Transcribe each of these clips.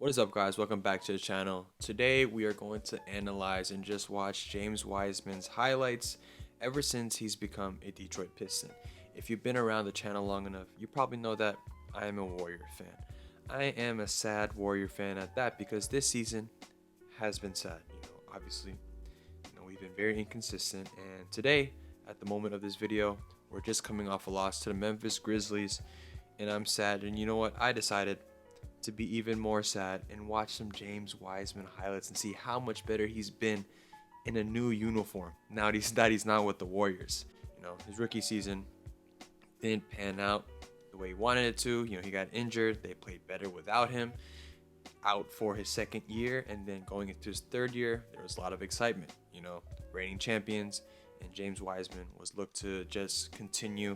What is up, guys? Welcome back to the channel. Today we are going to analyze and just watch James Wiseman's highlights ever since he's become a Detroit Piston. If you've been around the channel long enough, you probably know that I am a Warrior fan. I am a sad Warrior fan at that because this season has been sad. Obviously, we've been very inconsistent, and today, at the moment of this video, we're just coming off a loss to the Memphis Grizzlies, and I'm sad. And you know what? I decided to be even more sad and watch some James Wiseman highlights and see how much better he's been in a new uniform now that he's not with the Warriors. His rookie season didn't pan out the way he wanted it to. He got injured. They played better without him. Out for his second year, and then going into his third year, there was a lot of excitement. Reigning champions, and James Wiseman was looked to just continue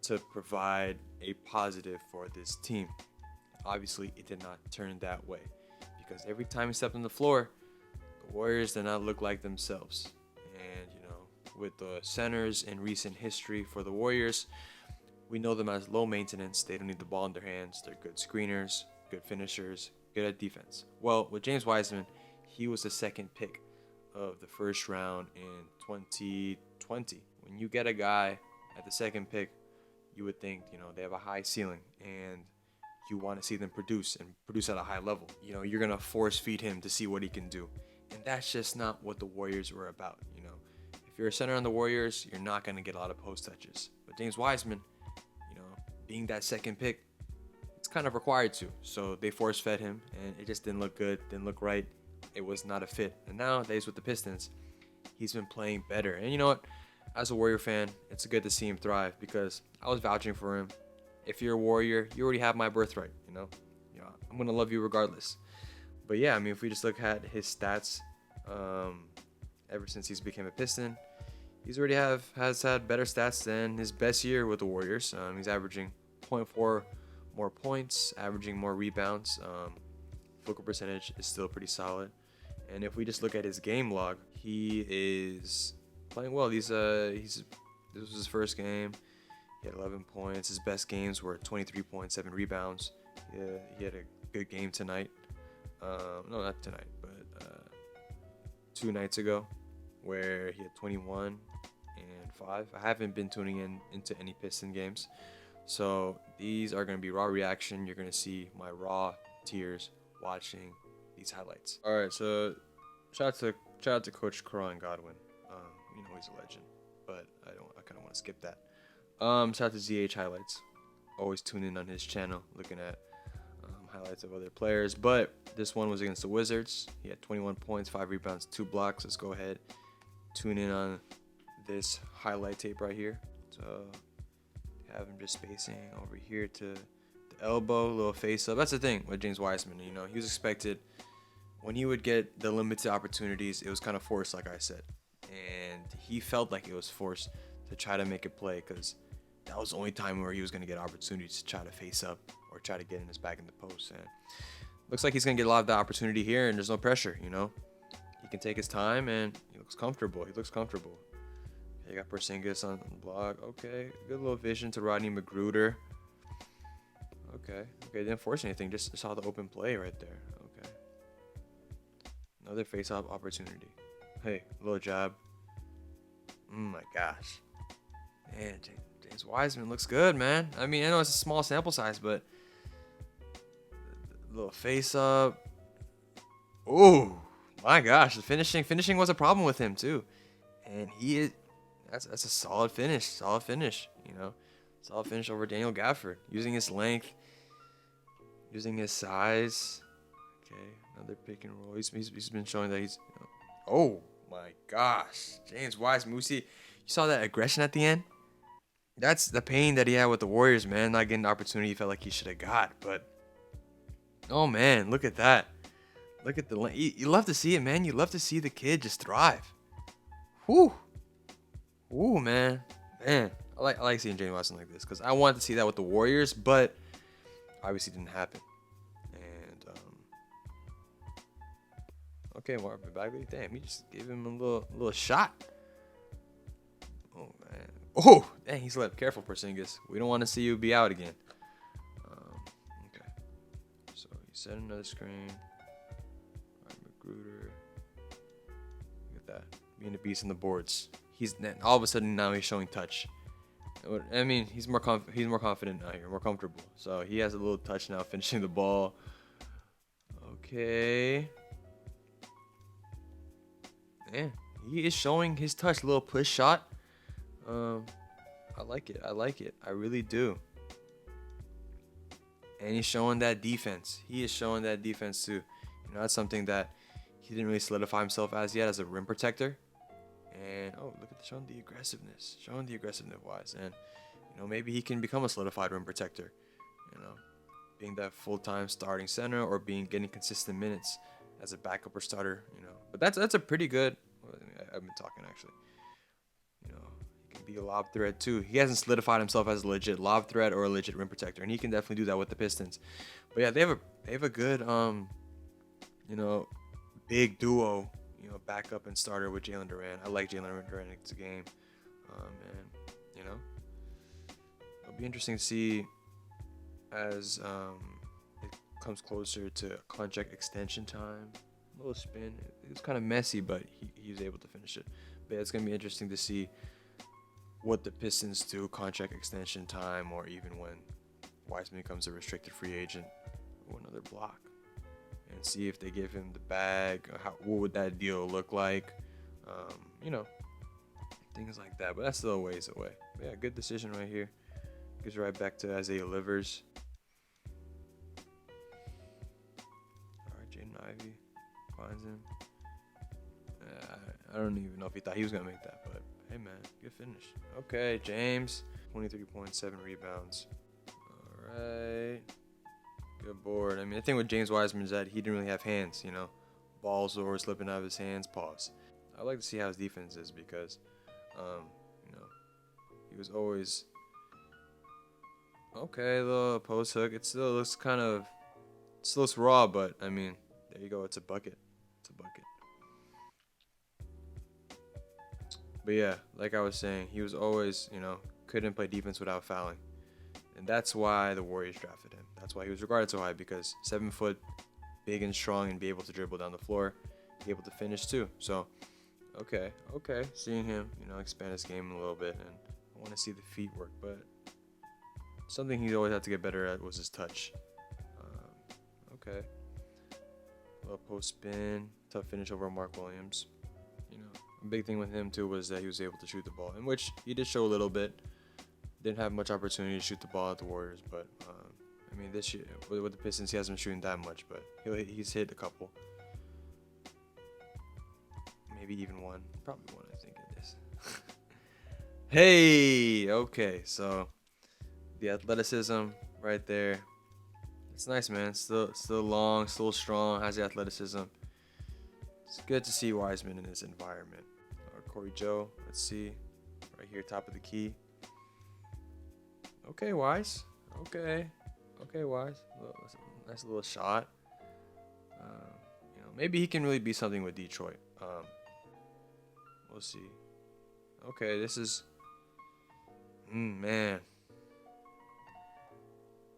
to provide a positive for this team. Obviously, it did not turn that way because every time he stepped on the floor, the Warriors did not look like themselves. And, with the centers in recent history for the Warriors, we know them as low maintenance. They don't need the ball in their hands. They're good screeners, good finishers, good at defense. Well, with James Wiseman, he was the second pick of the first round in 2020. When you get a guy at the second pick, you would think, they have a high ceiling and you want to see them produce at a high level. You're going to force feed him to see what he can do. And that's just not what the Warriors were about. If you're a center on the Warriors, you're not going to get a lot of post touches. But James Wiseman, being that second pick, it's kind of required to. So they force fed him and it just didn't look good, didn't look right. It was not a fit. And nowadays with the Pistons, he's been playing better. And you know what? As a Warrior fan, it's good to see him thrive because I was vouching for him. If you're a Warrior, you already have my birthright, I'm going to love you regardless. But yeah, if we just look at his stats, ever since he's become a Piston, he's already has had better stats than his best year with the Warriors. He's averaging 0.4 more points, averaging more rebounds. Focal percentage is still pretty solid. And if we just look at his game log, he is playing well. This was his first game. He had 11 points. His best games were 23.7 rebounds. He had a good game tonight. No, not tonight, but 2 nights ago, where he had 21 and 5. I haven't been tuning into any Piston games, so these are going to be raw reaction. You're going to see my raw tears watching these highlights. All right, so shout out to Coach Crow Godwin. He's a legend, but I kind of want to skip that. Shout out to ZH highlights. Always tune in on his channel, looking at highlights of other players. But this one was against the Wizards. He had 21 points, 5 rebounds, 2 blocks. Let's go ahead, tune in on this highlight tape right here. So have him just spacing over here to the elbow, little face up. That's the thing with James Wiseman. He was expected when he would get the limited opportunities. It was kind of forced, like I said, and he felt like it was forced to try to make a play because that was the only time where he was going to get opportunities to try to face up or try to get in his back in the post. And looks like he's going to get a lot of the opportunity here, and there's no pressure. He can take his time, and he looks comfortable. Okay, you got Porzingis on the block. Okay, good little vision to Rodney Magruder. Okay, didn't force anything. Just saw the open play right there. Okay, another face-off opportunity. Hey, little jab. My gosh, man, James Wiseman looks good, man. I know it's a small sample size, but little face up. Oh my gosh, the finishing was a problem with him too, and that's a solid finish. Solid finish over Daniel Gafford, using his length, using his size. Okay, another pick and roll. He's been showing that he's. Oh my gosh, James Wiseman. You saw that aggression at the end. That's the pain that he had with the Warriors, man. Not getting the opportunity he felt like he should have got. But, oh, man, look at that. Look at the length. You love to see it, man. You love to see the kid just thrive. Whew. Ooh, man. Man, I like seeing James Wiseman like this because I wanted to see that with the Warriors, but obviously didn't happen. And, okay, Marvin Bagley. Damn, he just gave him a little shot. Oh, man. Oh, dang, he slept. Careful, Porzingis. We don't want to see you be out again. Okay. So he's set another screen. All right, Magruder. Look at that. Being a beast on the boards. All of a sudden now he's showing touch. I mean, he's more confident now here, more comfortable. So he has a little touch now, finishing the ball. Okay. Man, he is showing his touch. A little push shot. I like it. I really do. And he's showing that defense. He is showing that defense too. You know, that's something that he didn't really solidify himself as yet, as a rim protector. And look at showing the aggressiveness, Wise. And you know, maybe he can become a solidified rim protector. You know, being that full-time starting center or getting consistent minutes as a backup or starter. You know, but that's a pretty good. I've been talking actually. You know, he can be a lob threat too. He hasn't solidified himself as a legit lob threat or a legit rim protector, and he can definitely do that with the Pistons. But yeah, they have a good you know, big duo. You know, backup and starter with Jalen Duran. I like Jalen Duran's game, and you know, it'll be interesting to see as it comes closer to contract extension time. A little spin. It was kind of messy, but he was able to finish it. But yeah, it's gonna be interesting to see what the Pistons do contract extension time, or even when Wiseman becomes a restricted free agent or another block. And see if they give him the bag. What would that deal look like? You know, things like that. But that's still a ways away. But yeah, good decision right here. Gives right back to Isaiah Livers. All right, Jaden Ivey finds him. I don't even know if he thought he was gonna make that, but hey, man, good finish. Okay, James, 23.7 rebounds. All right. Good board. I mean, the thing with James Wiseman is that he didn't really have hands, you know. Balls were slipping out of his hands. Pause. I like to see how his defense is because, you know, he was always okay. The post hook. It still looks still looks raw, but I mean, there you go. It's a bucket. But yeah, like I was saying, he was always, you know, couldn't play defense without fouling. And that's why the Warriors drafted him. That's why he was regarded so high, because 7 foot, big and strong, and be able to dribble down the floor, be able to finish too. So, okay, seeing him, you know, expand his game a little bit, and I want to see the feet work. But something he always had to get better at was his touch. Okay, a little post spin, tough finish over Mark Williams. You know, a big thing with him too was that he was able to shoot the ball, in which he did show a little bit. Didn't have much opportunity to shoot the ball at the Warriors, but I mean, this year with the Pistons, he hasn't been shooting that much, but he's hit a couple, maybe even one, probably one. I think it is. Hey, okay, so the athleticism right there, it's nice, man. Still long, still strong, has the athleticism. It's good to see Wiseman in this environment. Corey Joe, let's see, right here, top of the key. Okay, Wise. Okay, Wise. Nice little shot. You know, maybe he can really be something with Detroit. We'll see. Okay, this is, man.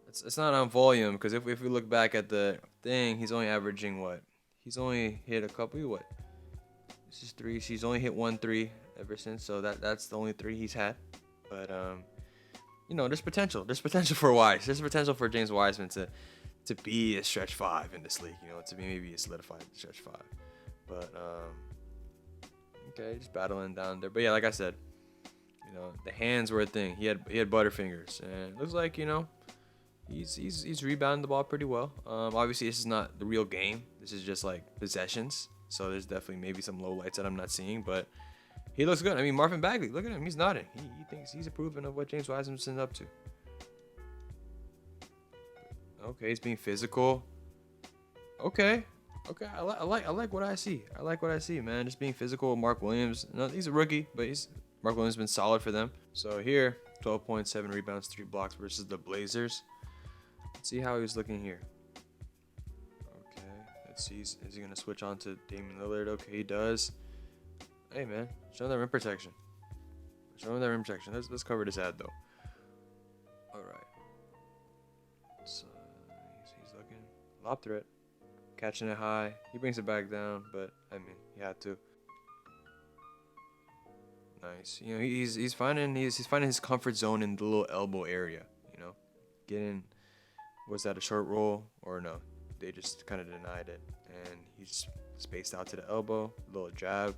It's not on volume, because if we look back at the thing, he's only averaging what? He's only hit a couple. What? This is 3. He's only hit 1 3 ever since. So that's the only 3 he's had. But you know, there's potential. There's potential for Wise. There's potential for James Wiseman to be a stretch 5 in this league. You know, to be maybe a solidified stretch 5. But okay, just battling down there. But yeah, like I said, you know, the hands were a thing. He had butterfingers, and it looks like, you know, he's rebounding the ball pretty well. Obviously, this is not the real game. This is just like possessions. So there's definitely maybe some low lights that I'm not seeing, but he looks good. I mean, Marvin Bagley, look at him. He's nodding. He thinks he's approving of what James Wiseman's up to. Okay, he's being physical. Okay. I like what I see. I like what I see, man. Just being physical with Mark Williams. No, he's a rookie, but Mark Williams has been solid for them. So here, 12.7 rebounds, 3 blocks versus the Blazers. Let's see how he was looking here. Okay, let's see. Is he gonna switch on to Damian Lillard? Okay, he does. Hey, man, show him that rim protection. Let's cover this ad though. All right. So he's looking. Lob threat. Catching it high. He brings it back down, but I mean, he had to. Nice. You know, he's finding his comfort zone in the little elbow area. You know, getting, was that a short roll or no? They just kind of denied it, and he's spaced out to the elbow. Little jab.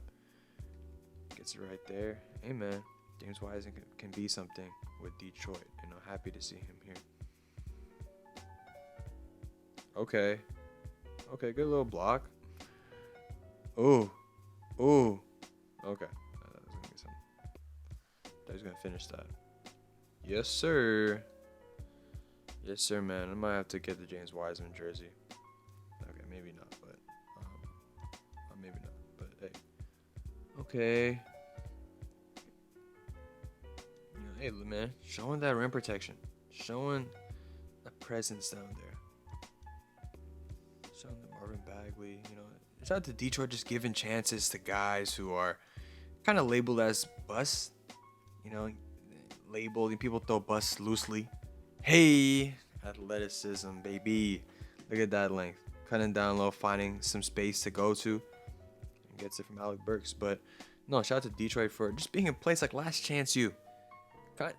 Gets it right there. Hey man, James Wiseman can be something with Detroit. You know, happy to see him here. Okay. Okay, good little block. Ooh. Ooh. Okay. That was gonna be something. Thought he was gonna finish that. Yes, sir. Yes, sir, man. I might have to get the James Wiseman jersey. Okay, maybe not, but maybe not. But hey. Okay. You know, hey, man, showing that rim protection, showing the presence down there. Showing the Marvin Bagley, you know, shout out to Detroit just giving chances to guys who are kind of labeled as busts, you know, labeled, and people throw busts loosely. Hey, athleticism, baby. Look at that length. Cutting down low, finding some space to go to, and gets it from Alec Burks. But no, shout out to Detroit for just being in place like Last Chance U.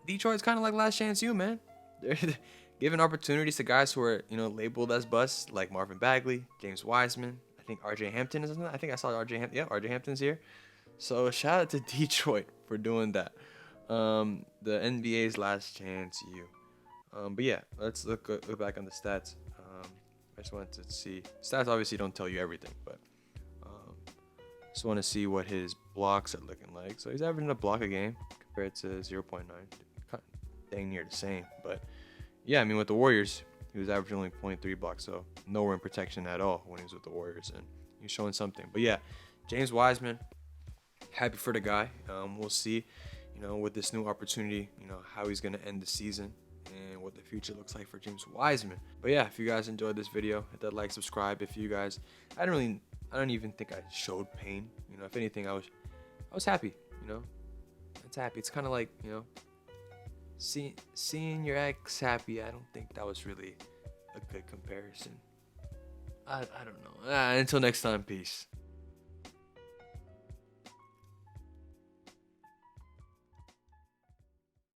Detroit's kind of like Last Chance U, man. They're giving opportunities to guys who are, you know, labeled as busts, like Marvin Bagley, James Wiseman. I think RJ Hampton is in that. I think I saw RJ Hampton. Yeah, RJ Hampton's here. So shout out to Detroit for doing that. The NBA's Last Chance U. But yeah, let's look back on the stats. I just wanted to see. Stats obviously don't tell you everything, but just want to see what his blocks are looking like. So he's averaging a block a game compared to 0.9. Dang near the same. But yeah, I mean, with the Warriors, he was averaging only 0.3 blocks, so no rim protection at all when he was with the Warriors, and he's showing something. But yeah, James Wiseman, happy for the guy. We'll see, you know, with this new opportunity, you know, how he's going to end the season and what the future looks like for James Wiseman. But yeah, if you guys enjoyed this video, hit that like, subscribe. If you guys, I don't even think I showed pain. You know, if anything, I was happy. You know, it's happy. It's kind of like, you know, seeing your ex happy. I don't think that was really a good comparison. I don't know. Until next time, peace.